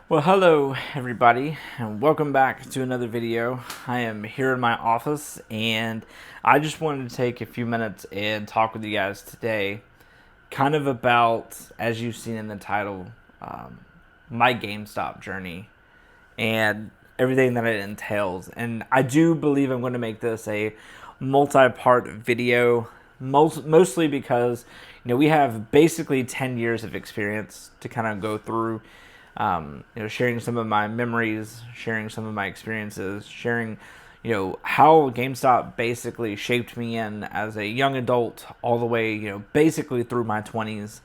Well, hello everybody, and welcome back to another video. I am here in my office, and I just wanted to take a few minutes and talk with you guys today, kind of about, as you've seen in the title, my GameStop journey and everything that it entails. And I do believe I'm going to make this a multi-part video, mostly because we have basically 10 years of experience to kind of go through. Sharing some of my memories, sharing some of my experiences, sharing, how GameStop basically shaped me in as a young adult all the way, basically through my 20s,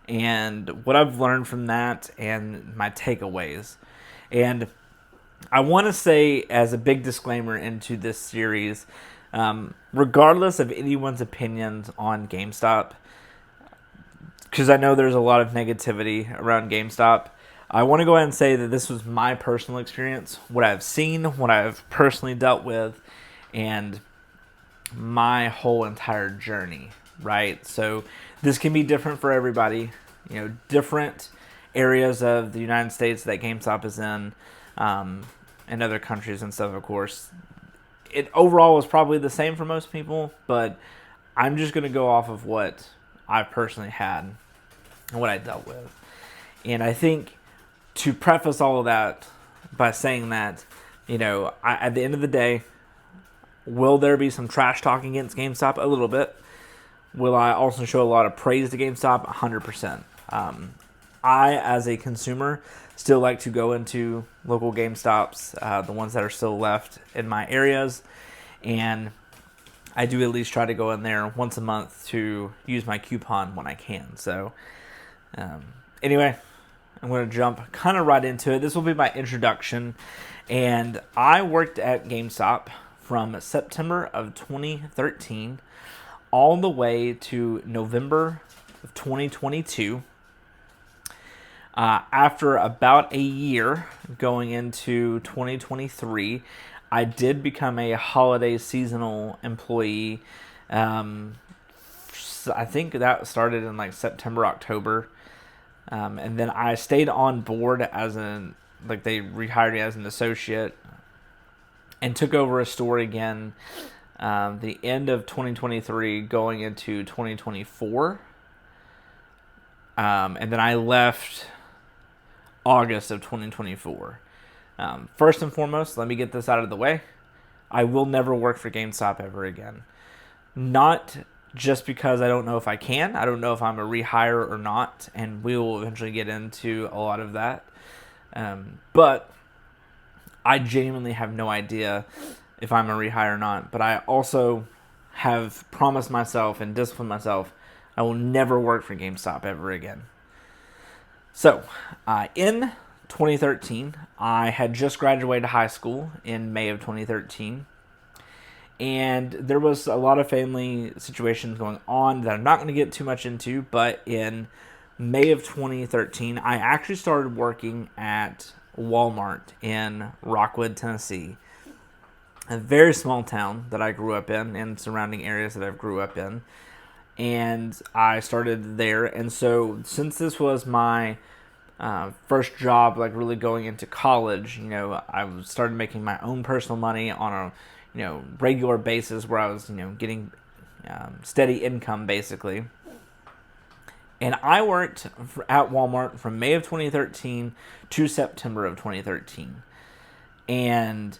and what I've learned from that and my takeaways. And I want to say, as a big disclaimer into this series, regardless of anyone's opinions on GameStop, because I know there's a lot of negativity around GameStop, I want to go ahead and say that this was my personal experience, what I've seen, what I've personally dealt with, and my whole entire journey, right? So this can be different for everybody, different areas of the United States that GameStop is in, and other countries and stuff, of course. It overall was probably the same for most people, but I'm just going to go off of what I personally had and what I dealt with. And I think to preface all of that by saying that, at the end of the day, will there be some trash talking against GameStop? A little bit. Will I also show a lot of praise to GameStop? 100%. I, as a consumer, still like to go into local GameStops, the ones that are still left in my areas, and I do at least try to go in there once a month to use my coupon when I can. So, anyway, I'm going to jump kind of right into it. This will be my introduction. And I worked at GameStop from September of 2013 all the way to November of 2022. After about a year going into 2023, I did become a holiday seasonal employee. I think that started in like September, October. And then I stayed on board as they rehired me as an associate and took over a store again the end of 2023 going into 2024. And then I left August of 2024. First and foremost, let me get this out of the way. I will never work for GameStop ever again. Not just because I don't know if I can. I don't know if I'm a rehire or not, and we will eventually get into a lot of that. But I genuinely have no idea if I'm a rehire or not. But I also have promised myself and disciplined myself I will never work for GameStop ever again. So, in 2013, I had just graduated high school in May of 2013. And there was a lot of family situations going on that I'm not going to get too much into, but in May of 2013, I actually started working at Walmart in Rockwood, Tennessee, a very small town that I grew up in and surrounding areas that I grew up in. And I started there. And so since this was my first job, like really going into college, I started making my own personal money on a regular basis where I was, getting steady income basically. And I worked at Walmart from May of 2013 to September of 2013. And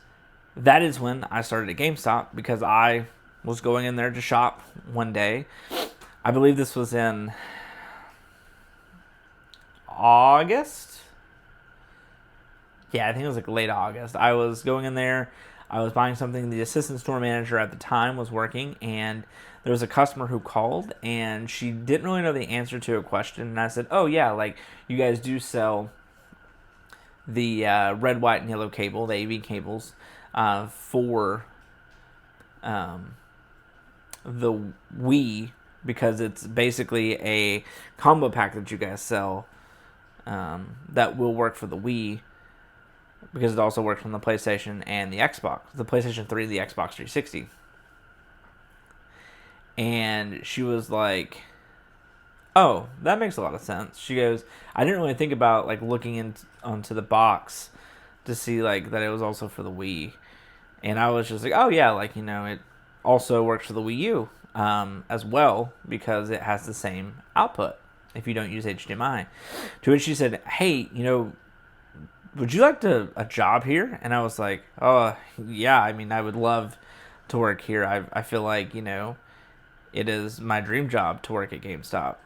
that is when I started at GameStop because I was going in there to shop one day. I believe this was in August. Yeah, I think it was like late August. I was going in there. I was buying something. The assistant store manager at the time was working, and there was a customer who called, and she didn't really know the answer to a question. And I said, "Oh yeah, like you guys do sell the red, white, and yellow cable, the AV cables, for the Wii, because it's basically a combo pack that you guys sell that will work for the Wii." Because it also works on the PlayStation and the Xbox, the PlayStation 3, the Xbox 360. And she was like, "Oh, that makes a lot of sense." She goes, "I didn't really think about like looking onto the box to see like that it was also for the Wii." And I was just like, "Oh yeah, like it also works for the Wii U as well because it has the same output if you don't use HDMI." To which she said, "Hey, would you like a job here?" And I was like, "Oh yeah, I mean, I would love to work here. I feel like it is my dream job to work at GameStop."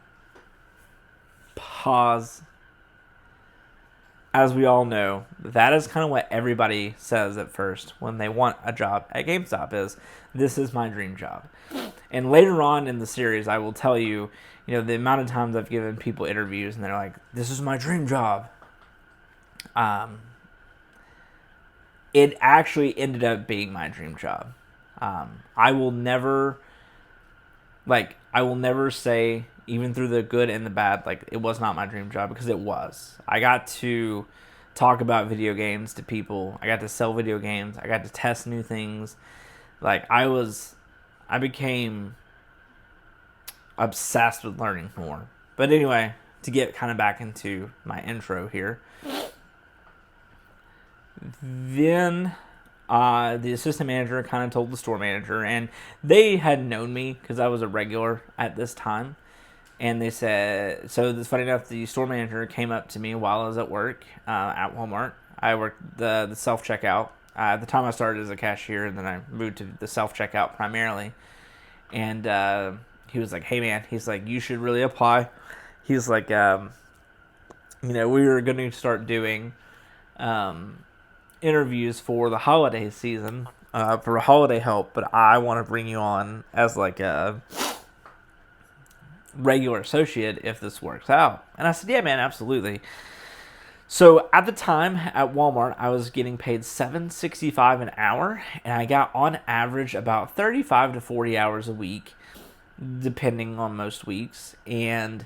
Pause. As we all know, that is kind of what everybody says at first when they want a job at GameStop is, "This is my dream job." And later on in the series, I will tell you, the amount of times I've given people interviews and they're like, "This is my dream job." Um, it actually ended up being my dream job. I will never, say, even through the good and the bad, like, it was not my dream job, because it was. I got to talk about video games to people. I got to sell video games. I got to test new things. Like, I became obsessed with learning more. But anyway, to get kind of back into my intro here, then the assistant manager kind of told the store manager, and they had known me because I was a regular at this time. And they said, so it's funny enough, the store manager came up to me while I was at work at Walmart. I worked the self checkout. At the time, I started as a cashier, and then I moved to the self checkout primarily. And he was like, "Hey man," he's like, "you should really apply." He's like, we were going to start doing interviews for the holiday season for holiday help, but I want to bring you on as like a regular associate if this works out. And I said, "Yeah, man, absolutely." So at the time at Walmart, I was getting paid $7.65 an hour, and I got on average about 35 to 40 hours a week, depending on most weeks. And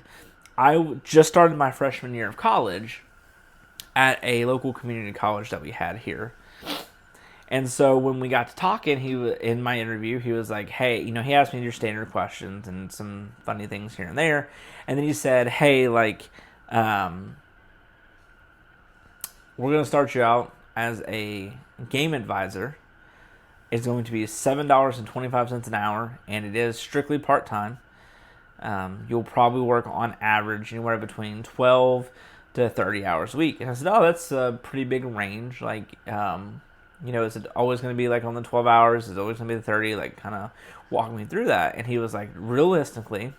I just started my freshman year of college at a local community college that we had here. And so when we got to talking, in my interview, he was like, "Hey," he asked me your standard questions and some funny things here and there. And then he said, "Hey, like, we're going to start you out as a game advisor. It's going to be $7.25 an hour, and it is strictly part-time. You'll probably work on average anywhere between 12 to 30 hours a week." And I said, "Oh, that's a pretty big range. Like, is it always going to be like on the 12 hours? Is it always going to be the 30? Like, kind of walk me through that." And he was like, "Realistically,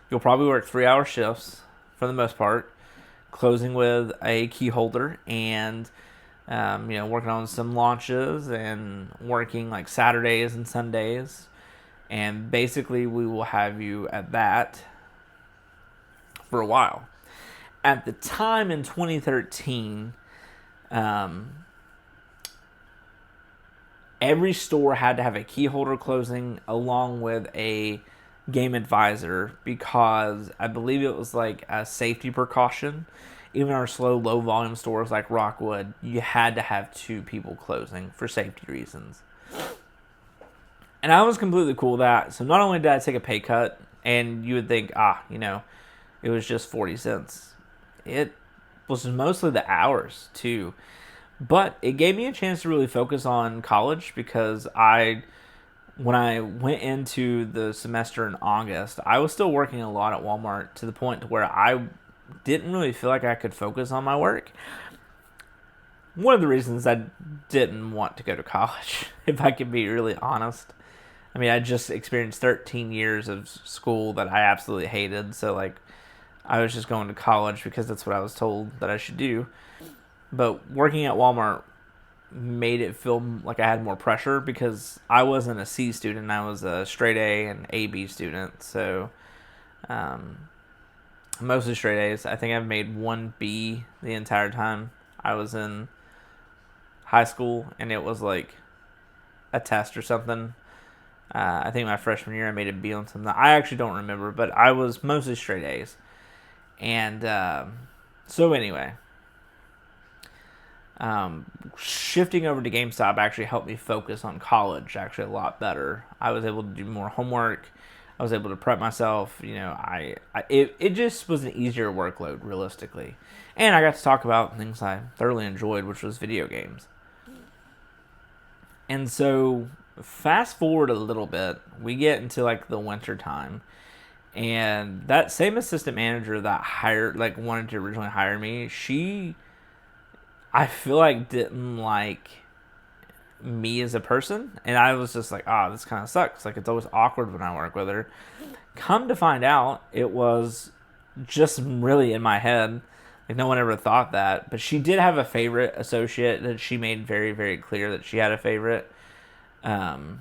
you'll probably work 3-hour shifts for the most part, closing with a key holder and, working on some launches and working like Saturdays and Sundays. And basically, we will have you at that for a while." At the time in 2013, every store had to have a key holder closing along with a game advisor, because I believe it was like a safety precaution. Even our slow, low volume stores like Rockwood, you had to have 2 people closing for safety reasons. And I was completely cool with that. So not only did I take a pay cut, and you would think, it was just 40 cents. It was mostly the hours too. But it gave me a chance to really focus on college, because when I went into the semester in August, I was still working a lot at Walmart, to the point where I didn't really feel like I could focus on my work. One of the reasons I didn't want to go to college, if I can be really honest. I mean, I just experienced 13 years of school that I absolutely hated. So, like, I was just going to college because that's what I was told that I should do. But working at Walmart made it feel like I had more pressure, because I wasn't a C student. I was a straight A and AB student. So, mostly straight A's. I think I've made 1 B the entire time I was in high school, and it was like a test or something. I think my freshman year I made a B on something. I actually don't remember, but I was mostly straight A's. And so anyway, shifting over to GameStop actually helped me focus on college actually a lot better. I was able to do more homework. I was able to prep myself. It just was an easier workload, realistically. And I got to talk about things I thoroughly enjoyed, which was video games. And so, fast forward a little bit, we get into like the winter time, and that same assistant manager that wanted to originally hire me, I feel like didn't like me as a person, and I was just like, this kind of sucks. Like, it's always awkward when I work with her. Come to find out, it was just really in my head. Like, no one ever thought that. But she did have a favorite associate that she made very, very clear that she had a favorite. And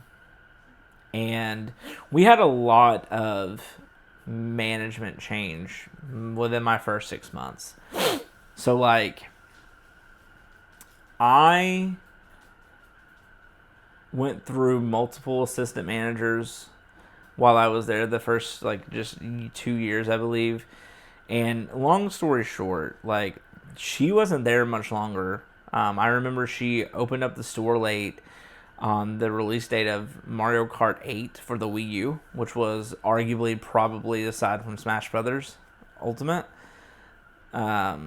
we had a lot of management change within my first 6 months. So, like, I went through multiple assistant managers while I was there, the first, like, just 2 years, I believe. And long story short, like, she wasn't there much longer. I remember she opened up the store late on the release date of Mario Kart 8 for the Wii U, which was arguably probably, aside from Smash Brothers Ultimate, or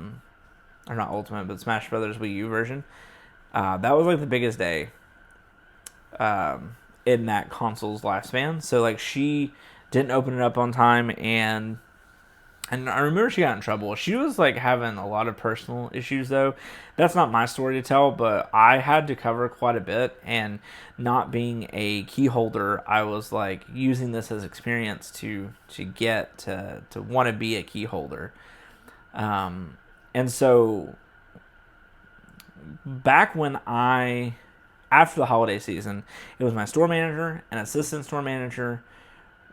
not Ultimate, but Smash Brothers Wii U version. That was like the biggest day in that console's lifespan. So like, she didn't open it up on time, and I remember she got in trouble. She was like having a lot of personal issues though. That's not my story to tell, but I had to cover quite a bit, and not being a key holder, I was like using this as experience to get to want to be a key holder. And so back when after the holiday season, it was my store manager, an assistant store manager.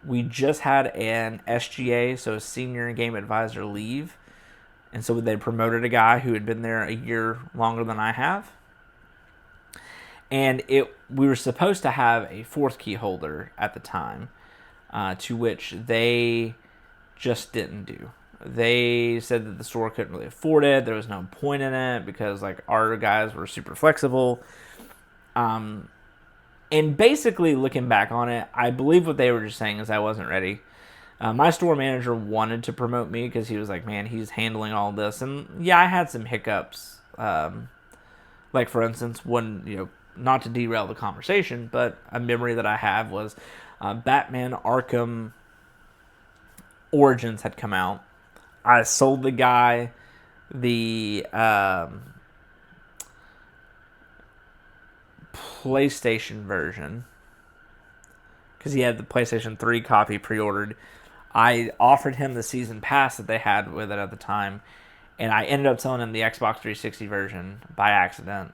We just had an SGA, so a senior game advisor, leave. And so they promoted a guy who had been there a year longer than I have. And we were supposed to have a fourth key holder at the time, to which they just didn't do. They said that the store couldn't really afford it. There was no point in it because like our guys were super flexible. And basically, looking back on it, I believe what they were just saying is I wasn't ready. My store manager wanted to promote me because he was like, man, he's handling all this. And yeah, I had some hiccups. Like, for instance, not to derail the conversation, but a memory that I have was Batman Arkham Origins had come out. I sold the guy the PlayStation version because he had the PlayStation 3 copy pre-ordered. I offered him the season pass that they had with it at the time, and I ended up selling him the Xbox 360 version by accident.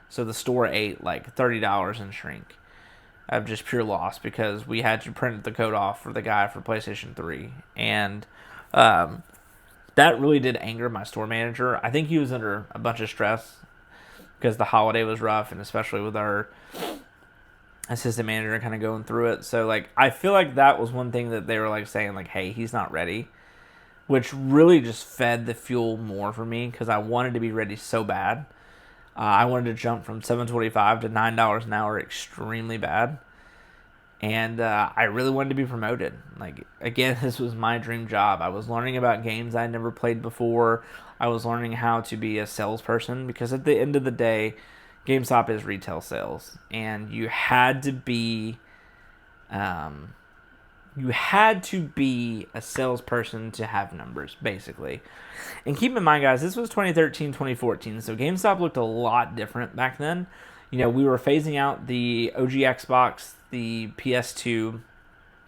So the store ate like $30 in shrink of just pure loss because we had to print the code off for the guy for PlayStation 3. And that really did anger my store manager. I think he was under a bunch of stress because the holiday was rough, and especially with our assistant manager kind of going through it. So like, I feel like that was one thing that they were like saying like, hey, he's not ready, which really just fed the fuel more for me because I wanted to be ready so bad. I wanted to jump from $7.25 to $9 an hour extremely bad. And I really wanted to be promoted. Like, again, this was my dream job. I was learning about games I'd never played before. I was learning how to be a salesperson because at the end of the day, GameStop is retail sales. And you had to be a salesperson to have numbers, basically. And keep in mind, guys, this was 2013, 2014. So GameStop looked a lot different back then. We were phasing out the OG Xbox, the PS2,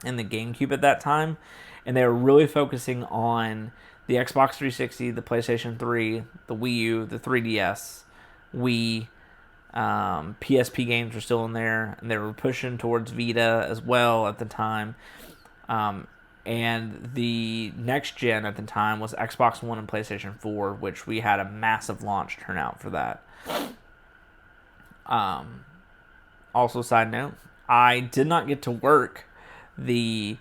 and the GameCube at that time, and they were really focusing on the Xbox 360, the PlayStation 3, the Wii U, the 3DS, Wii, PSP games were still in there, and they were pushing towards Vita as well at the time. And the next gen at the time was Xbox One and PlayStation 4, which we had a massive launch turnout for that. Also, side note, I did not get to work the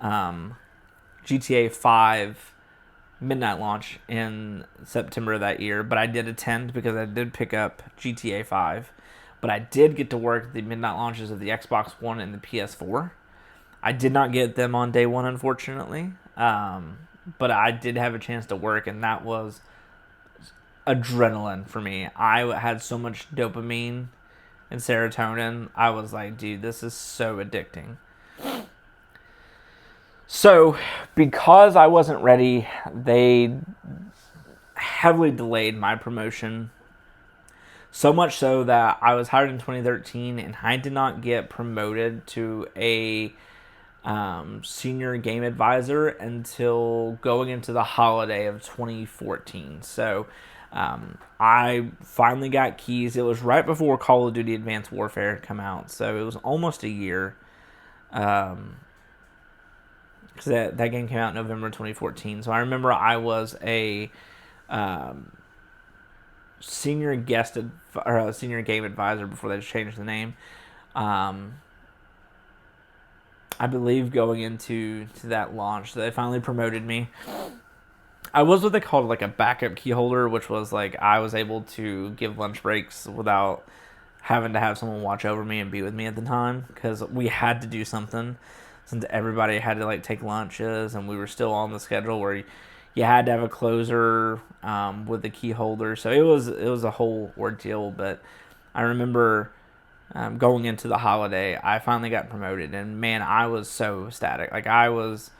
GTA 5 midnight launch in September of that year, but I did attend because I did pick up GTA 5. But I did get to work the midnight launches of the Xbox One and the PS4. I did not get them on day one, unfortunately, but I did have a chance to work, and that was adrenaline for me. I had so much dopamine and serotonin. I was like, dude, this is so addicting. So, because I wasn't ready, they heavily delayed my promotion. So much so that I was hired in 2013 and I did not get promoted to a senior game advisor until going into the holiday of 2014. So I finally got keys. It was right before Call of Duty Advanced Warfare had come out, so it was almost a year. Because that game came out in November 2014. So I remember I was a senior senior game advisor before they changed the name. I believe going into that launch, they finally promoted me. I was what they called like a backup key holder, which was like I was able to give lunch breaks without having to have someone watch over me and be with me at the time, because we had to do something since everybody had to like take lunches, and we were still on the schedule where you had to have a closer with the key holder. So it was a whole ordeal. But I remember going into the holiday, I finally got promoted, and man, I was so ecstatic. Like I was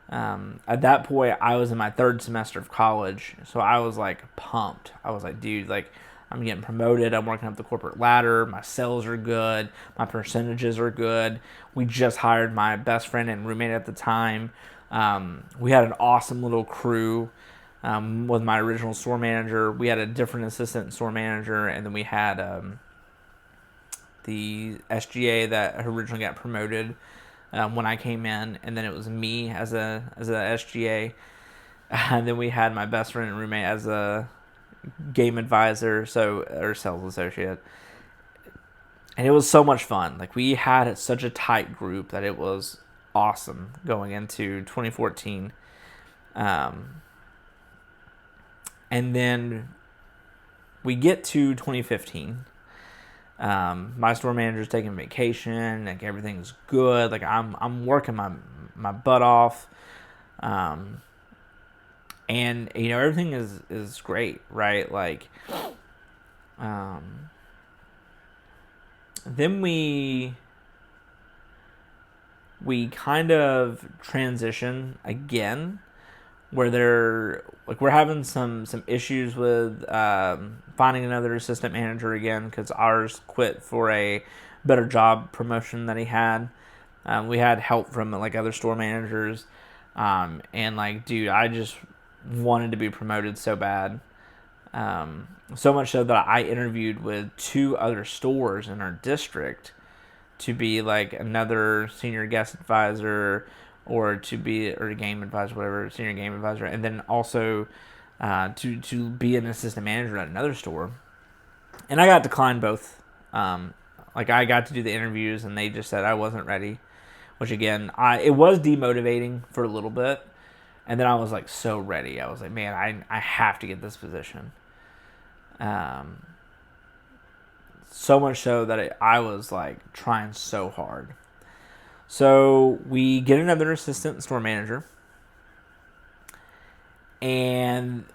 at that point, I was in my third semester of college, so I was like pumped. I was like, dude, like I'm getting promoted. I'm working up the corporate ladder. My sales are good. My percentages are good. We just hired my best friend and roommate at the time. We had an awesome little crew with my original store manager. We had a different assistant store manager, and then we had the SGA that originally got promoted when I came in, and then it was me as a SGA, and then we had my best friend and roommate as a game advisor, or sales associate, and it was so much fun. Like we had such a tight group that it was awesome going into 2014, and then we get to 2015. My store manager's taking vacation. Like everything's good. Like I'm working my butt off, and everything is great, right? Like, then we kind of transition again, where we're having some issues with finding another assistant manager again, because ours quit for a better job promotion that he had. We had help from like other store managers, and like, dude, I just wanted to be promoted so bad. So much so that I interviewed with 2 other stores in our district to be like another senior guest advisor, or a game advisor, whatever, senior game advisor, and then also to be an assistant manager at another store. And I got declined both. Like I got to do the interviews, and they just said I wasn't ready, which again, it was demotivating for a little bit. And then I was like so ready. I was like, man, I have to get this position. So much so that I was like trying so hard. So we get another assistant store manager, and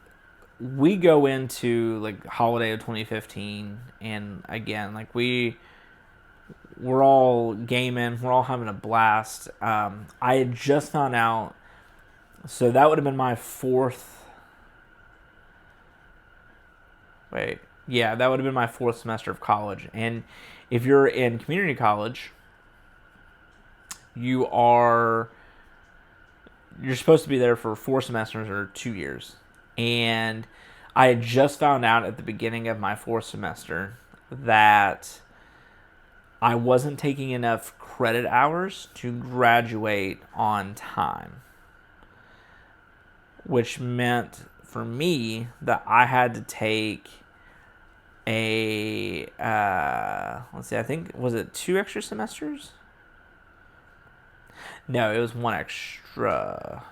we go into like holiday of 2015, and again, like we're all gaming, we're all having a blast. I had just found out, so that would have been my fourth. That would have been my 4th semester of college. And if you're in community college, you're supposed to be there for 4 semesters or 2 years. And I had just found out at the beginning of my 4th semester that I wasn't taking enough credit hours to graduate on time, which meant for me that I had to take I think, was it 2 extra semesters? No, it was 1 extra.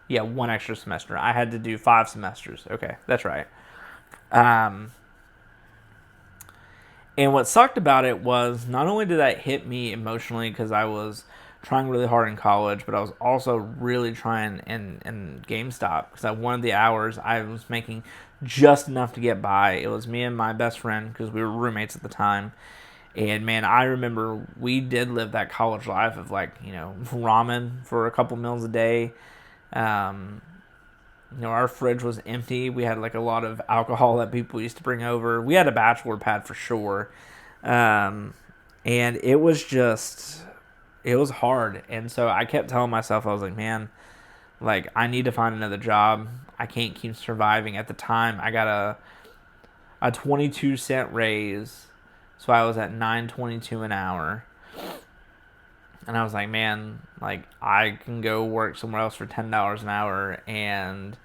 Yeah, 1 extra semester. I had to do 5 semesters. Okay, that's right. And what sucked about it was, not only did that hit me emotionally, because I was trying really hard in college, but I was also really trying in GameStop because I wanted the hours. I was making just enough to get by. It was me and my best friend because we were roommates at the time. And man, I remember we did live that college life of like, ramen for a couple meals a day. Um, our fridge was empty. We had like a lot of alcohol that people used to bring over. We had a bachelor pad for sure. And it was hard. And so I kept telling myself, I was like, man, like I need to find another job. I can't keep surviving. At the time, I got a 22-cent raise. So I was at $9.22 an hour. And I was like, man, like I can go work somewhere else for $10 an hour and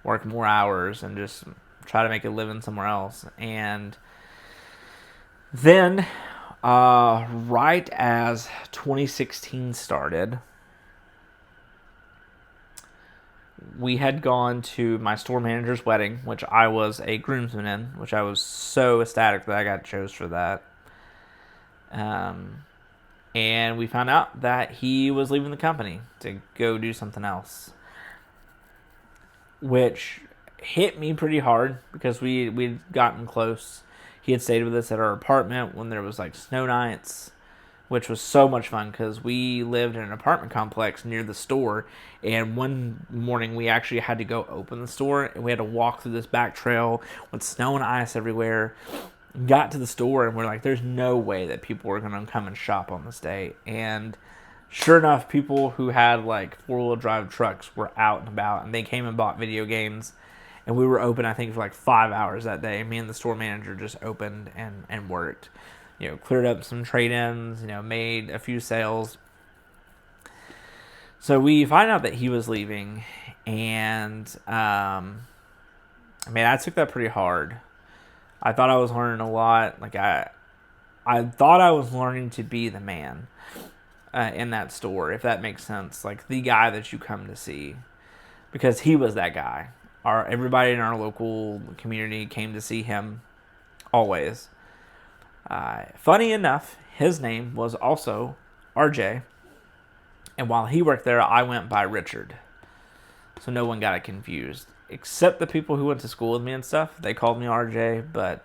work more hours and just try to make a living somewhere else. And then, right as 2016 started, we had gone to my store manager's wedding, which I was a groomsman in, which I was so ecstatic that I got chose for that. And we found out that he was leaving the company to go do something else, which hit me pretty hard because we'd gotten close. He had stayed with us at our apartment when there was like snow nights, which was so much fun because we lived in an apartment complex near the store. And one morning we actually had to go open the store and we had to walk through this back trail with snow and ice everywhere. Got to the store and we're like, there's no way that people are going to come and shop on this day. And sure enough, people who had like four-wheel drive trucks were out and about and they came and bought video games. And we were open, I think, for like 5 hours that day. Me and the store manager just opened and worked. Cleared up some trade-ins, made a few sales. So we find out that he was leaving. And, I took that pretty hard. I thought I was learning a lot. Like I thought I was learning to be the man in that store, if that makes sense. Like the guy that you come to see, because he was that guy. Everybody in our local community came to see him always. Funny enough, his name was also RJ, and while he worked there, I went by Richard. So no one got it confused. Except the people who went to school with me and stuff. They called me RJ, but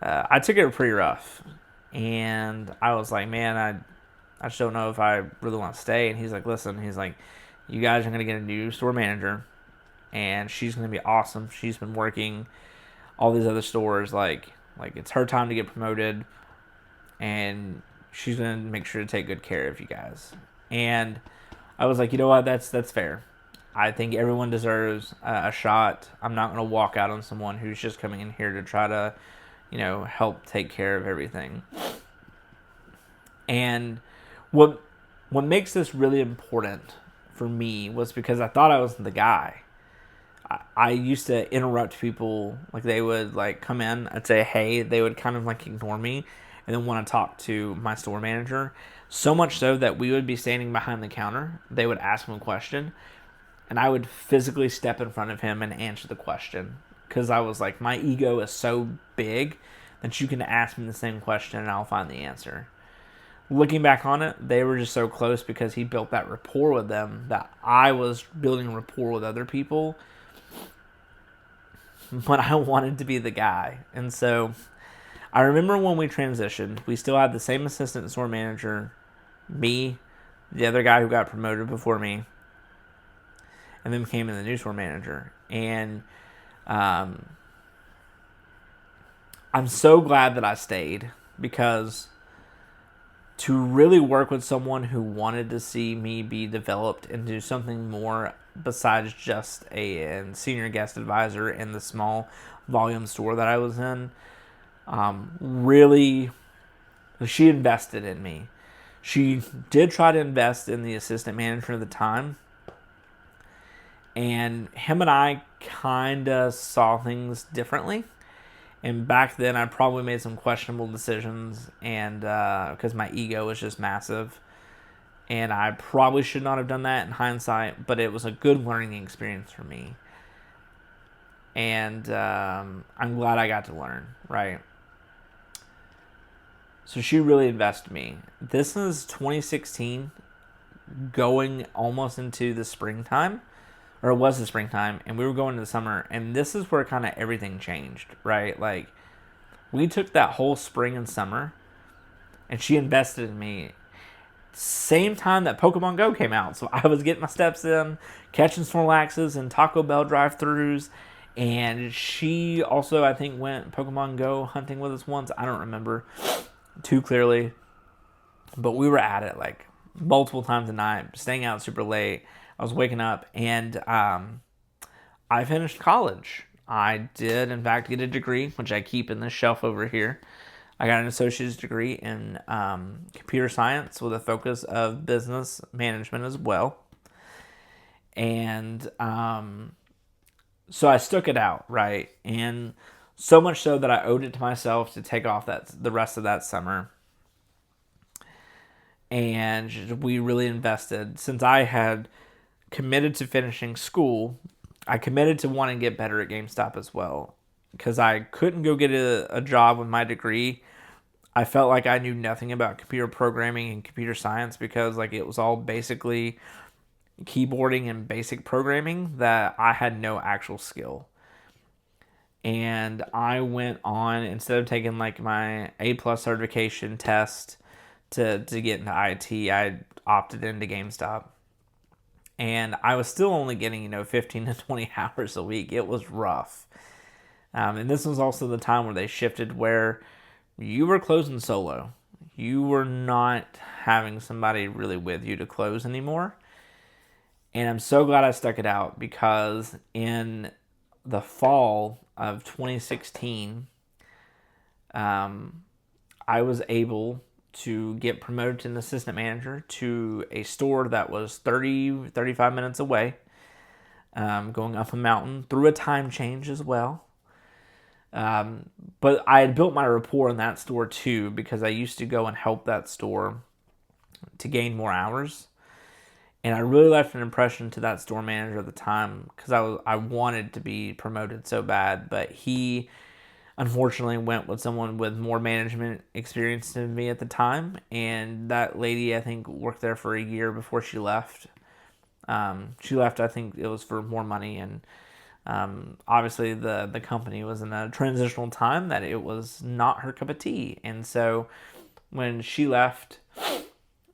I took it pretty rough. And I was like, man, I just don't know if I really want to stay. And he's like, listen, you guys are going to get a new store manager. And she's going to be awesome. She's been working all these other stores. Like it's her time to get promoted. And she's going to make sure to take good care of you guys. And I was like, you know what, that's fair. I think everyone deserves a shot. I'm not going to walk out on someone who's just coming in here to try to, help take care of everything. And what makes this really important for me was because I thought I was the guy. I used to interrupt people. Like they would like come in, I'd say, hey, they would kind of like ignore me and then want to talk to my store manager. So much so that we would be standing behind the counter. They would ask him a question. And I would physically step in front of him and answer the question. Because I was like, my ego is so big that you can ask me the same question and I'll find the answer. Looking back on it, they were just so close because he built that rapport with them that I was building rapport with other people. But I wanted to be the guy. And so I remember when we transitioned, we still had the same assistant store manager, me, the other guy who got promoted before me, and then became the new store manager. And I'm so glad that I stayed because to really work with someone who wanted to see me be developed into something more besides just a senior guest advisor in the small volume store that I was in, really, she invested in me. She did try to invest in the assistant manager at the time. And him and I kind of saw things differently. And back then, I probably made some questionable decisions, and because my ego was just massive. And I probably should not have done that in hindsight, but it was a good learning experience for me. And I'm glad I got to learn, right? So she really invested in me. This is 2016, going almost into the springtime, or it was the springtime, and we were going to the summer, and this is where kind of everything changed, right? Like, we took that whole spring and summer, and she invested in me. Same time that Pokemon Go came out, so I was getting my steps in, catching Snorlaxes and Taco Bell drive-thrus, and she also, I think, went Pokemon Go hunting with us once. I don't remember too clearly, but we were at it like multiple times a night, staying out super late. I was waking up, and I finished college. I did, in fact, get a degree, which I keep in this shelf over here. I got an associate's degree in computer science with a focus of business management as well. And so I stuck it out, right? And so much so that I owed it to myself to take off the rest of that summer. And we really invested. Since I had committed to finishing school, I committed to wanting to get better at GameStop as well. Because I couldn't go get a job with my degree. I felt like I knew nothing about computer programming and computer science, because like it was all basically keyboarding and basic programming, that I had no actual skill. And I went on, instead of taking like my A+ certification test to get into IT, I opted into GameStop. And I was still only getting, 15 to 20 hours a week. It was rough. And this was also the time where they shifted, where you were closing solo. You were not having somebody really with you to close anymore. And I'm so glad I stuck it out, because in the fall of 2016, I was able to get promoted to an assistant manager to a store that was 35 minutes away, going up a mountain through a time change as well. But I had built my rapport in that store too, because I used to go and help that store to gain more hours. And I really left an impression to that store manager at the time, because I wanted to be promoted so bad. But he unfortunately went with someone with more management experience than me at the time. And that lady, I think, worked there for a year before she left. She left, I think it was for more money. And obviously the company was in a transitional time that it was not her cup of tea. And so when she left,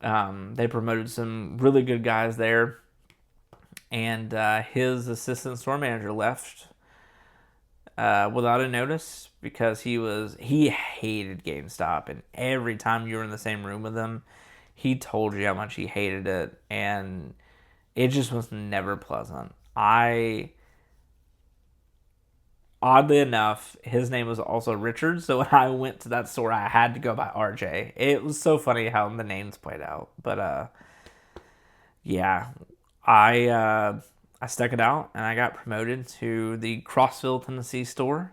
they promoted some really good guys there, and his assistant store manager left without a notice, because he hated GameStop, and every time you were in the same room with him, he told you how much he hated it, and it just was never pleasant. Oddly enough, his name was also Richard, so when I went to that store, I had to go by RJ. It was so funny how the names played out. But yeah, I stuck it out, and I got promoted to the Crossville, Tennessee store.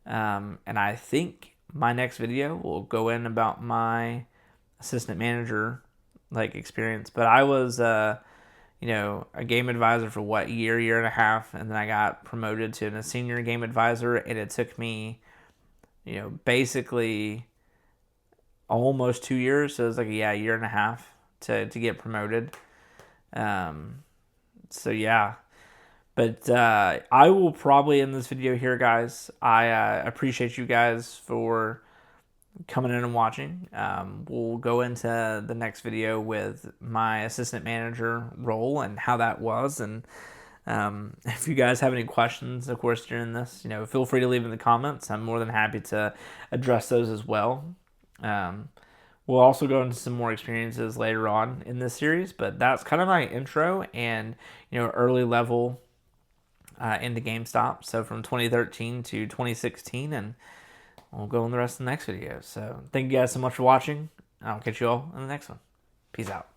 And I think my next video will go in about my assistant manager experience. But I was a game advisor for year and a half, and then I got promoted to a senior game advisor, and it took me, basically almost 2 years. So it was a year and a half to get promoted. So yeah, but I will probably end this video here, guys. I appreciate you guys for coming in and watching. We'll go into the next video with my assistant manager role and how that was. And if you guys have any questions, of course, during this, feel free to leave in the comments. I'm more than happy to address those as well. We'll also go into some more experiences later on in this series, but that's kind of my intro and, early level into GameStop. So from 2013 to 2016, and we'll go in the rest of the next video. So thank you guys so much for watching. I'll catch you all in the next one. Peace out.